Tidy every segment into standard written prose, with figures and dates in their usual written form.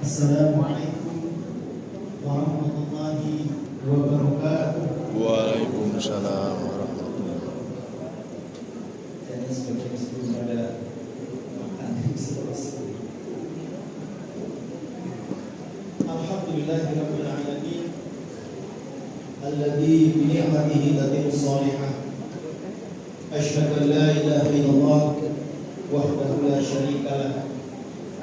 Assalamualaikum warahmatullahi wabarakatuh. Waalaikumsalam warahmatullahi wabarakatuh. Jadi sebelum pada makan selesai. Alhamdulillahirabbil alamin. Alladzi bi ni'matihi tatimmu shalihah. Asyhadu an la ilaha illallah wahdahu la syarika lah.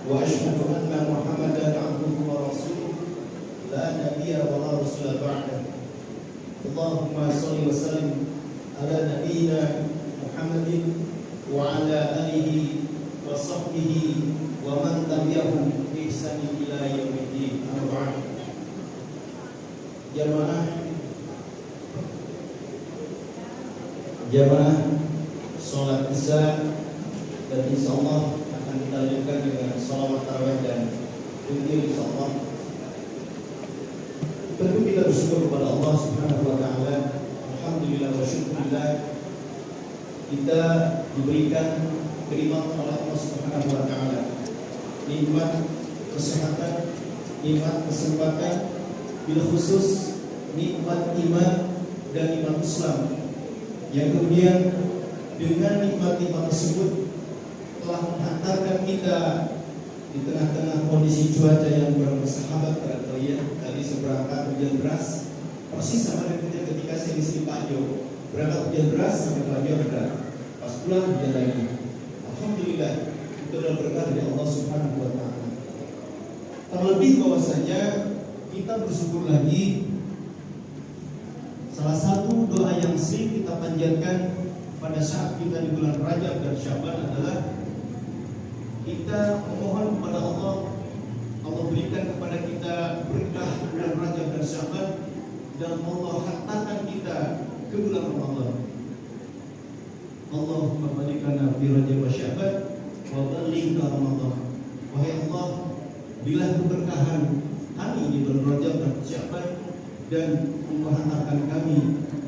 Wa asyhadu anna Muhammadan abduhu wa rasuluh la nabiyya wa la rasula ba'da. Allahumma shalli wa sallim ala nabiyyina Muhammadin wa ala alihi wa sahbihi wa man tabi'ahum bi ihsanin ila yaumiddin. Amma ba'd. Jamaah salat Isya, dan insyaallah akan kita lanjutkan dengan shalawat tarawih dan zikir insyaallah. Tentu kita bersyukur kepada Allah Subhanahu wa taala. Alhamdulillah wa syukurillah, kita diberikan kenikmatan oleh Allah Subhanahu wa taala. Nikmat kesehatan, nikmat kesempatan, bila khusus nikmat iman dan nikmat Islam, yang kemudian dengan nikmat-nikmat tersebut telah menghantarkan kita di tengah-tengah kondisi cuaca yang bersahabat pada kalian. Tadi seberangkat hujan deras, persis sama dengan ketika saya di sini Pak Jo, berangkat hujan deras sampai Pak Jo ada, pas pulang hujan lagi. Alhamdulillah, itu adalah berkah dari Allah Subhanahu wa taala. Terlebih bahwasanya kita bersyukur lagi, salah satu doa yang sering kita panjatkan pada saat kita di bulan Rajab dan Syaban adalah kita memohon kepada Allah, Allah berikan kepada kita berkah bulan Rajab dan Syaban, dan Allah hantarkan kita ke bulan Ramadan. Allahumma balikana fi Rajab wa Syaban wa balighna Ramadan. Wahai Allah, bila keberkahan kami di bulan Rajab dan Syaban, dan menghantarkan kami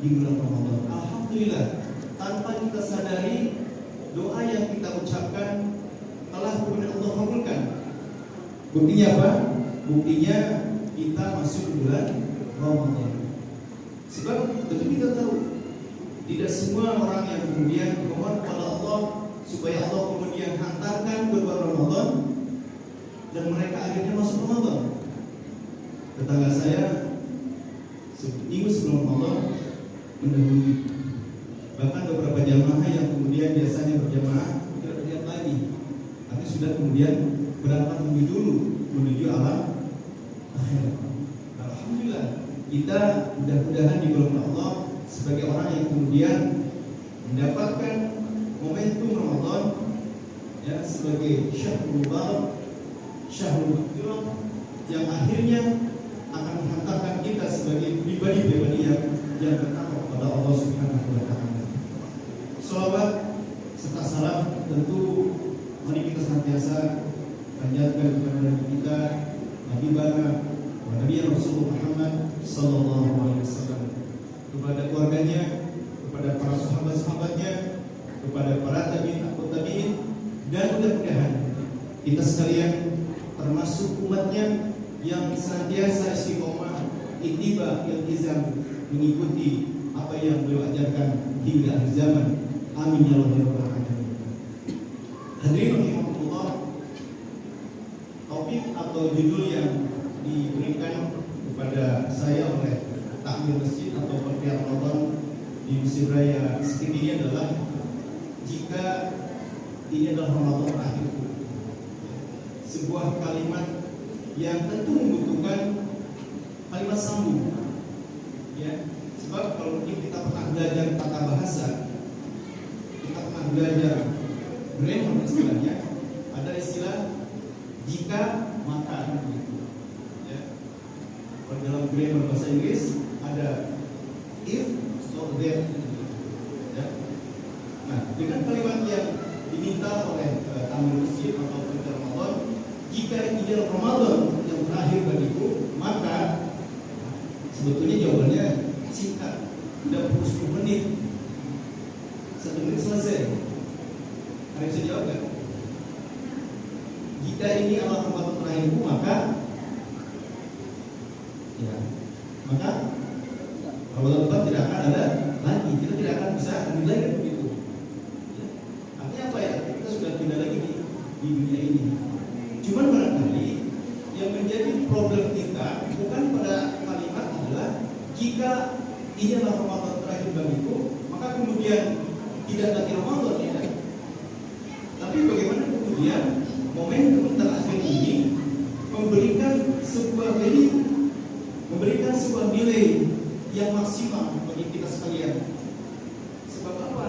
di bulan Ramadan. Alhamdulillah, tanpa kita sadari, doa yang kita ucapkan telah kemudian Allah kabulkan. Buktinya apa? Buktinya kita masuk bulan Ramadan. Sebab tentu kita tahu, tidak semua orang yang kemudian memohon kepada Allah supaya Allah kemudian hantarkan ke bulan Ramadan dan mereka akhirnya masuk Ramadan. Tetangga saya minggu sebelum Ramadan mendahului. Bahkan beberapa jamaah yang kemudian biasanya berjamaah tidak berjamaah lagi, tapi sudah kemudian berangkat lebih dulu menuju alam akhirat. Alhamdulillah, kita mudah-mudahan di bulan Allah sebagai orang yang kemudian mendapatkan momentum Ramadan, ya, sebagai syahrul mubarak, syahrul maghfirah, yang akhirnya akan menghantarkan kita sebagai pribadi-pribadi yang bertakwa kepada Allah Subhanahu wa taala. Salawat serta salam tentu mari kita senantiasa panjatkan kepada Nabi kita, Nabi Bana, Nabi Rasulullah Muhammad sallallahu alaihi wasallam, kepada keluarganya, kepada para sahabat-sahabatnya, kepada para tabi'in, dan mudah-mudahan kita sekalian termasuk umatnya yang senantiasa istiqomah, ittiba, iltizam, mengikuti apa yang beliau ajarkan hingga akhir zaman. Amin ya rabbal alamin. Hadirin rahimakumullah, topik atau judul yang diberikan kepada saya oleh takmir masjid atau panitia Ramadan di musim raya seperti ini adalah jika ini adalah Ramadan akhir. Sebuah kalimat yang tentu membutuhkan kalimat sambung, ya. Sebab kalau mungkin kita pernah belajar tata bahasa, kita pernah belajar grammar istilahnya, ada istilah jika maka, ya. Kalau dalam grammar bahasa Inggris ada if, so, then, ya. Nah, dengan kalimat yang diminta oleh tamu masjid atau pengajar Ramadan, jika ini adalah Ramadan yang berakhir bagiku, maka sebetulnya jawabannya singkat, tidak perlu 10 menit, 1 menit selesai. Ada bisa jawab kan? Jika ini adalah Ramadan terakhirku, maka Ya. Maka Ramadan depan tidak akan ada lagi, kita tidak akan bisa menilai dan begitu. Ya. Artinya apa ya? Kita sudah tidak lagi di dunia ini. Cuman barangkali yang menjadi problem kita bukan pada kalimat adalah jika ini adalah Ramadan terakhir bagiku, maka kemudian tidak lagi Ramadan, tidak. Tapi bagaimana kemudian momentum terakhir ini memberikan sebuah value, memberikan sebuah nilai yang maksimal bagi kita sekalian. Sebab apa?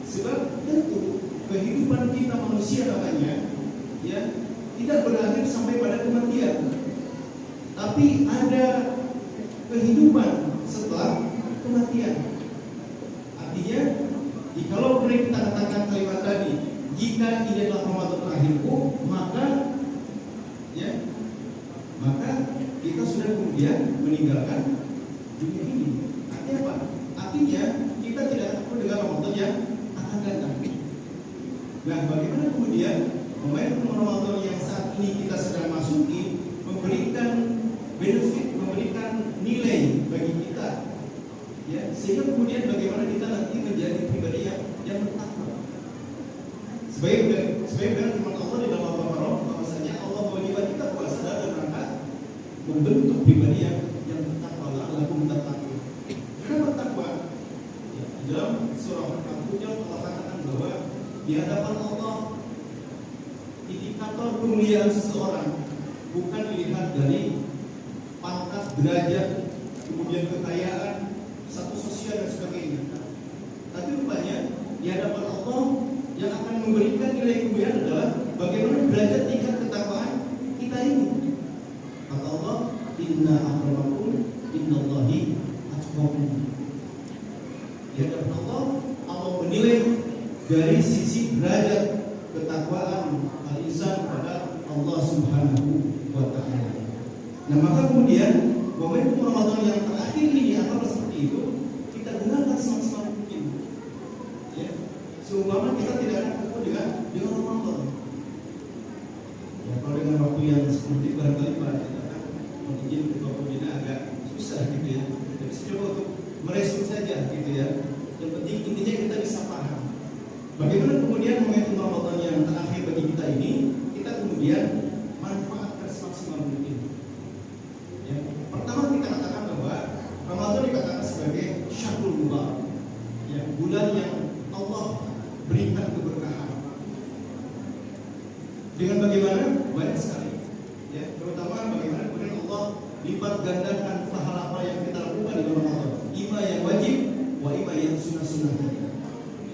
Sebab tentu kehidupan kita manusia namanya, ya, tidak berakhir sampai pada kematian. Tapi ada kehidupan setelah kematian. Artinya, jikalau boleh kita katakan kalimat tadi, jika ini adalah Ramadan terakhirku, maka kita sudah kemudian meninggalkan dunia ini. Artinya apa? Artinya kita tidak akan dengan Ramadan yang akan datang. Nah, bagaimana kemudian momentum Ramadan yang saat ini kita sedang masuki memberikan benefit, memberikan nilai bagi kita, ya, sehingga kemudian bagaimana kita nanti menjadi pribadi yang bertakwa. Sebagai firman Allah di dalam Al-Baqarah, bahwasanya Allah mewajibkan kita puasa dalam rangka membentuk pribadi yang bertakwa, la'allakum tattaqun. Kenapa bertakwa? Ya, di dalam surah Al-Hujurat Allah katakan bahwa di hadapan Allah indikator kemuliaan seseorang bukan dilihat dari pangkat, derajat, kemudian kekayaan, status sosial dan sebagainya. Tapi rupanya di hadapan Allah yang akan memberikan nilai kemuliaan adalah bagaimana derajat tingkat ketakwaan kita ini. Kata Allah, inna akramakum innallahi atqakum. Di hadapan Allah, Allah menilai dari sisi derajat ketakwaan al-insan pada Allah Subhanahu wa ta'ala. Nah, maka kemudian momentum Ramadan yang terakhir ini apa seperti itu kita gunakan semaksimal mungkin. Ya, seumpama kita tidak akan ketemu dengan Ramadan. Ya, kalau dengan waktu yang seperti barangkali Pak kita kan mungkin ketua pembina agak susah gitu ya. Tapi coba untuk merespon saja gitu ya. Yang penting intinya kita bisa paham. Bagaimana kemudian momentum Ramadan yang terakhir bagi kita ini kita kemudian manfaatkan semaksimal mungkin. Ya, pertama kita katakan bahwa Ramadan dikatakan sebagai syahrul mubarak, ya, bulan yang Allah berikan keberkahan. Dengan bagaimana? Banyak sekali. Ya, terutama bagaimana kemudian Allah lipat gandakan pahala apa yang kita lakukan di bulan Ramadan. Ima yang wajib, wa ima yang sunnah-sunnahnya.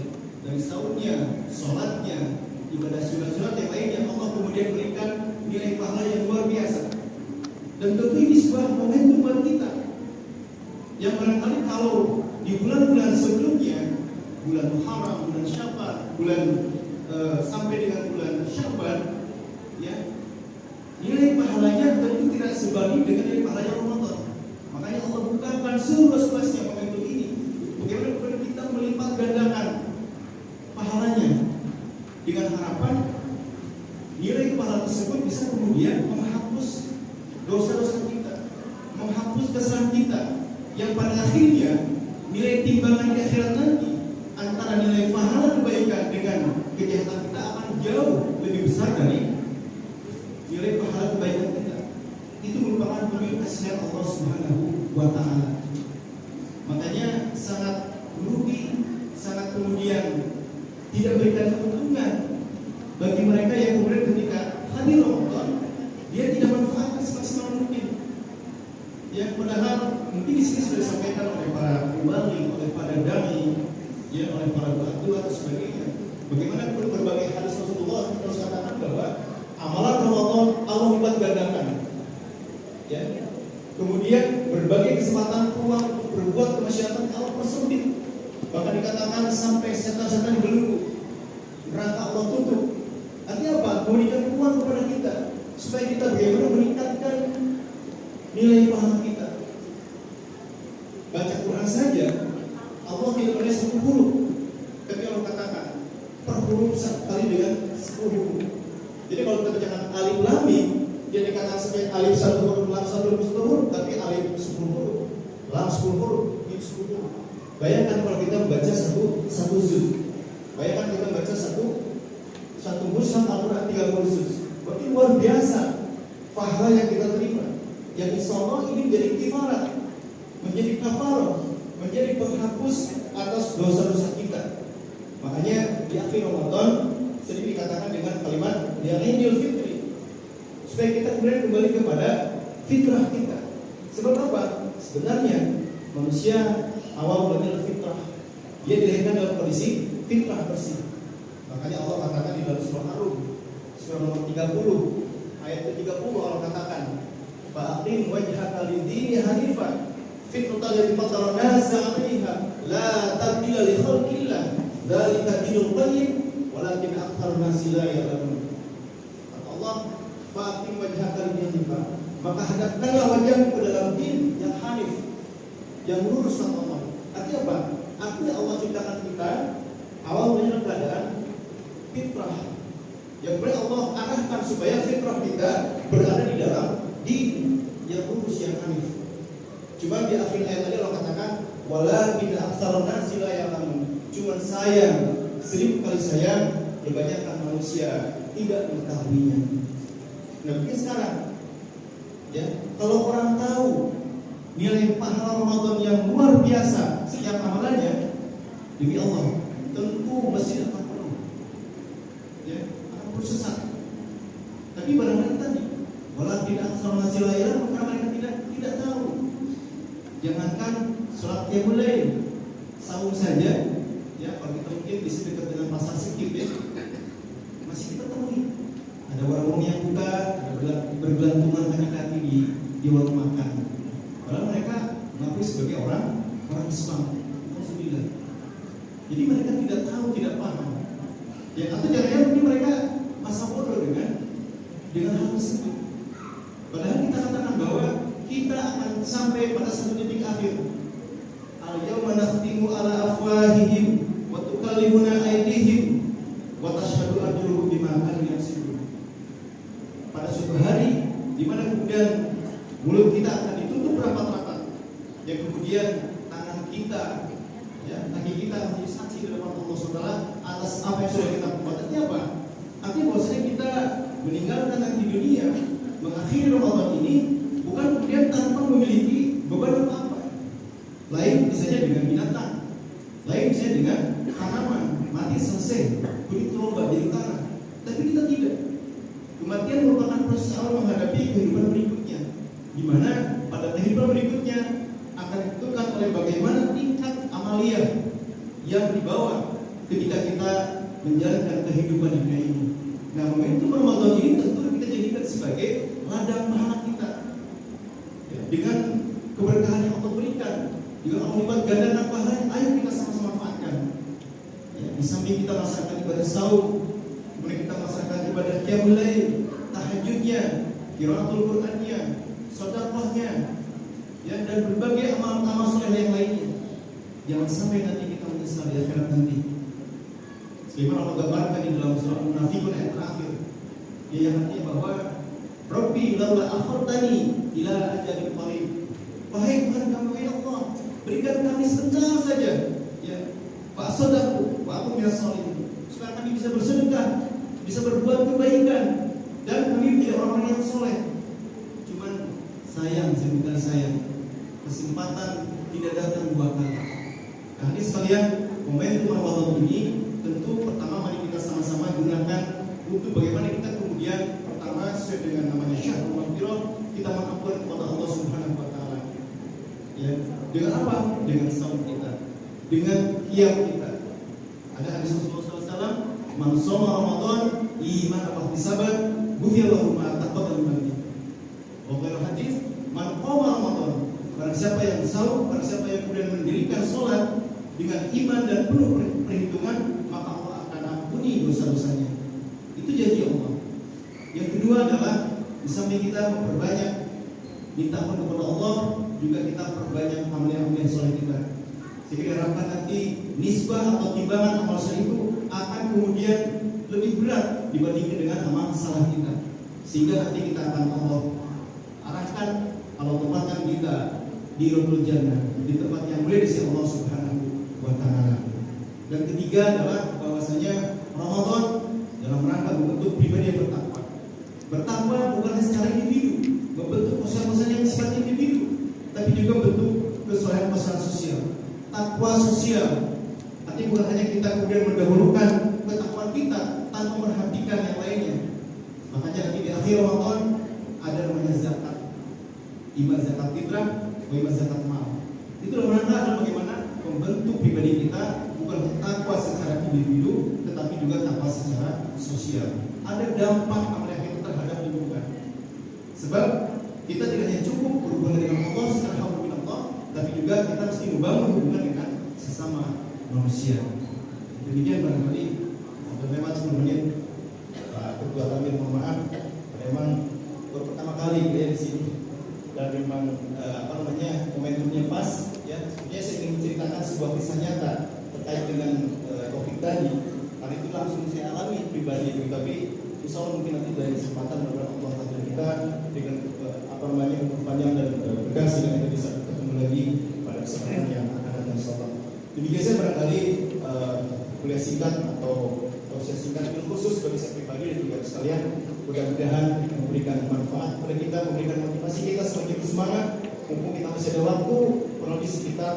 Ya, dari saumnya, sholatnya, ibadah sunat-sunat yang lainnya Allah kemudian berikan nilai pahala yang luar biasa. Dan tentu ini sebuah momentum buat kita yang barangkali kalau di bulan-bulan sebelumnya, bulan Muharram, bulan Syawal, bulan sampai dengan bulan Sya'ban, ya, nilai pahalanya tentu tidak sebanding dengan nilai pahalanya Ramadan. Makanya Allah bukakan seluas-luasnya momentum ini. Bagaimana kemudian kita melipat gandakan pahalanya dengan harapan nilai pahala tersebut bisa kemudian menghapus dosa-dosa kita, menghapus kesalahan kita, yang pada akhirnya nilai timbangan di akhirat nanti antara nilai pahala kebaikan dengan kejahatan kita akan jauh lebih besar dari nilai pahala kebaikan kita. Itu merupakan wujud kasihan Allah Subhanahu wa ta'ala. Makanya sangat merugi, sangat kemudian tidak berikan keuntungan bagi mereka yang kemudian ketika hadir Ramadan dia tidak manfaatkan semaksimal mungkin. Yang padahal mungkin di sini sudah disampaikan oleh para ulama, oleh para dai, ya, oleh para ulama atau sebagainya. Bagaimana berbagai hadis Rasulullah terus katakan bahwa amalan Ramadan Allah lipat gandakan. Ya. Kemudian berbagai kesempatan peluang untuk berbuat kemaksiatan Allah persempit. Bahkan dikatakan sampai setan-setan dibelenggu, neraka Allah tutup. Artinya apa? Memberikan peluang kepada kita supaya kita bagaimana meningkatkan nilai pahala kita. Baca Quran saja Allah tidak boleh 10 huruf, tapi Allah katakan per huruf sekali dengan 10 huruf. Jadi kalau kita bacakan alif lam mim, dia dikatakan sebagai alif 1 huruf, lam 1 huruf, tapi alif 10 huruf, lam 10 huruf, mim 10 huruf. Bayangkan kalau kita membaca satu juz. Bayangkan kita membaca satu mushaf Al-Quran 30 juz. Berarti luar biasa pahala yang kita terima. Yang insya Allah ini menjadi kifarat, menjadi kafarah, menjadi penghapus atas dosa-dosa kita. Makanya di akhir Ramadan sering dikatakan dengan kalimat ya Idul Fitri, supaya kita kemudian kembali kepada fitrah kita. Sebab apa? Sebenarnya manusia awal mulanya fitrah. Dia dilahirkan dalam kondisi fitrah bersih. Makanya Allah katakan di dalam surah Ar-Rum, surah nomor 30, ayat ke-30 Allah katakan, "Fa'aqim wajhaka lid-dini hanifan, fitratal lati fatara an-nasa 'alaiha, la tabdila li khalqillah, dzalika dinul qayyim, walakin aktsarun nasi la ya'lamun." Kata Allah, "Fa'aqim wajhaka lid-dini hanifan." Maka hadapkanlah wajahmu ke dalam din yang hanif, yang lurus sama Allah. Artinya apa? Artinya Allah ciptakan kita awal dalam keadaan fitrah. Yang kemudian Allah arahkan supaya fitrah kita berada di dalam din yang lurus, yang hanif. Cuma di akhir ayat tadi Allah katakan, walakin aktsarun nasi la ya'lamun. Cuma sayang, 1000 kali sayang, kebanyakan manusia tidak mengetahuinya. Nah, mungkin sekarang ya, kalau orang tahu nilai pahala Ramadan yang luar biasa setiap amalannya, demi Allah tentu masjid akan penuh, ya, akan penuh sesak. Tapi barangkali tadi, walakin aktsarun nasi la ya'lamun, karena mereka tidak tahu. Jangankan sholat qiyamul lail, sahur saja, ya, kalau kita mungkin di sini dekat dengan pasar Sikip, ya, masih kita temui ada warung yang buka, ada bergelantungan kaki-kaki di warung makan. Padahal mereka mengaku sebagai orang Islam. Alhamdulillah. Jadi mereka tidak tahu, tidak paham. Ya, atau jangan-jangan mungkin mereka masa bodoh dengan hal tersebut. Padahal kita katakan bahwa kita akan sampai pada satu titik akhir. Al-yawma nakhtimu ala afwahihim wa tukallimuna aydihim wa tashhadu arjuluhum bima kanu yaksibun. Pada suatu hari di mana kemudian mulut kita akan ditutup rapat-rapat, yang kemudian tangan kita, ya, kaki kita menjadi saksi di depan Allah SWT atas apa yang sudah kita perbuat. Artinya apa? Artinya bahwasanya kita meninggalkan di dunia, mengakhiri Ramadan ini bukan kemudian tanpa memiliki beban apa-apa. Lain misalnya dengan binatang, lain misalnya dengan tanaman, mati selesai, kulit lomba jadi tanah. Tapi kita tidak. Kematian merupakan proses awal menghadapi kehidupan berikutnya, di mana pada kehidupan berikutnya akan ditentukan oleh bagaimana tingkat amaliyah yang dibawa ketika kita menjalankan kehidupan di dunia ini. Nah, momentum Ramadan ini tentu kita jadikan sebagai ladang pahala kita, ya, dengan keberkahan yang Allah berikan, dengan Allah lipat gandakan pahalanya. Ayo kita sama-sama manfaatkan. Ya, di samping kita melaksanakan ibadah saum, kemudian kita melaksanakan ibadah qiyamul lail, tahajudnya, qiraatul Qur'annya, sedekahnya, ya, dan berbagai amal-amal soleh yang lainnya. Jangan sampai nanti kita menyesal di akhirat nanti. Sebagaimana Allah gambarkan di dalam surah Munafiqun ayat terakhir, yang artinya bahwa Rabbi laula akhartani ila ajalin qarib. Wahai Tuhan kami, ya Allah, berikan kami sebentar saja, ya, fa sadaqu wa aku minas sholihin, supaya kami bisa bersedekah, bisa berbuat kebaikan, dan kami menjadi orang-orang yang soleh. Cuman sayang, sebentar sayang, kesempatan tidak datang 2 kali. Nah, ini sekalian, momentum Ramadan ini tentu pertama mari kita sama-sama gunakan untuk bagaimana kita kemudian pertama sesuai dengan namanya syahrul maghfirah, kita mengampun kepada Allah Subhanahu wa taala. Ya, dengan apa? Dengan saum kita, dengan qiyam kita. Ada hadis Rasulullah SAW, man shoma Ramadan imanan wa ihtisaban ghufira lahu ma taqaddama min dhanbihi. Wa ghairu hadis, man qama Ramadan, barang siapa yang saum, barang siapa yang kemudian mendirikan salat dengan iman dan penuh perhitungan, maka Allah akan ampuni dosa-dosanya. Itu janji Allah. Yang kedua adalah di samping kita memperbanyak minta ampun kepada Allah, juga kita perbanyak amal-amal soleh kita. Sehingga diharapkan nanti nisbah atau timbangan amal soleh itu akan kemudian lebih berat dibandingkan dengan amal salah kita. Sehingga nanti kita akan Allah di Rabbul Jannah, di tempat yang mulia di sisi Allah Subhanahu wa taala. Dan ketiga adalah bahwasanya Ramadan dalam rangka membentuk pribadi yang bertakwa. Bertakwa bukan hanya secara individu, membentuk pesan-pesan yang sifatnya individu, tapi juga bentuk kesolehan pesan sosial. Takwa sosial, artinya bukan hanya kita kemudian mendahulukan ketakwaan kita tanpa memperhatikan yang lainnya. Makanya nanti di akhir Ramadan ada namanya zakat, imma zakat fitrah, imma zakat mal. Itu dalam rangka adalah bagaimana membentuk pribadi kita, bukan takwa secara individu, tetapi juga takwa secara sosial. Ada dampak amal yang kita terhadap lingkungan. Sebab kita tidak hanya cukup berhubungan dengan Allah secara hamdulillah, tapi juga kita mesti membangun hubungan dengan sesama manusia. Demikian barangkali untuk lewat 10 menit. Ketua kami mohon maaf, memang baru pertama kali ya di sini dan memang momentumnya pas ya. Sebenarnya saya ingin menceritakan sebuah kisah nyata terkait dengan topik tadi, karena itu langsung saya alami pribadi, tapi insya Allah mungkin nanti dari kesempatan beberapa Allah takdir kita dengan umur panjang dan berkah sehingga kita bisa ketemu lagi pada kesempatan yang akan datang insya Allah. Demikian saya barangkali kuliah singkat atau sesi singkat yang khusus bagi saya pribadi dan juga sekalian, mudah-mudahan memberikan manfaat kepada kita, memberikan motivasi kita semakin bersemangat. Mumpung kita masih ada waktu kurang lebih sekitar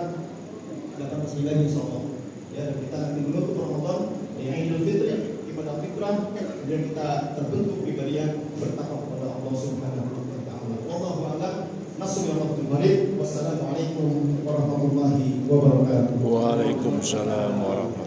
18 bulan insya Allah ya, dan kita nanti menutup Ramadan yang Idul Fitri, ibadah fitrah, kemudian kita terbentuk pribadi yang bertakwa kepada Allah Subhanahu wa taala. Wallahu a'lam. Wassalamualaikum warahmatullahi wabarakatuh. Waalaikumsalam warahmatullahi wabarakatuh.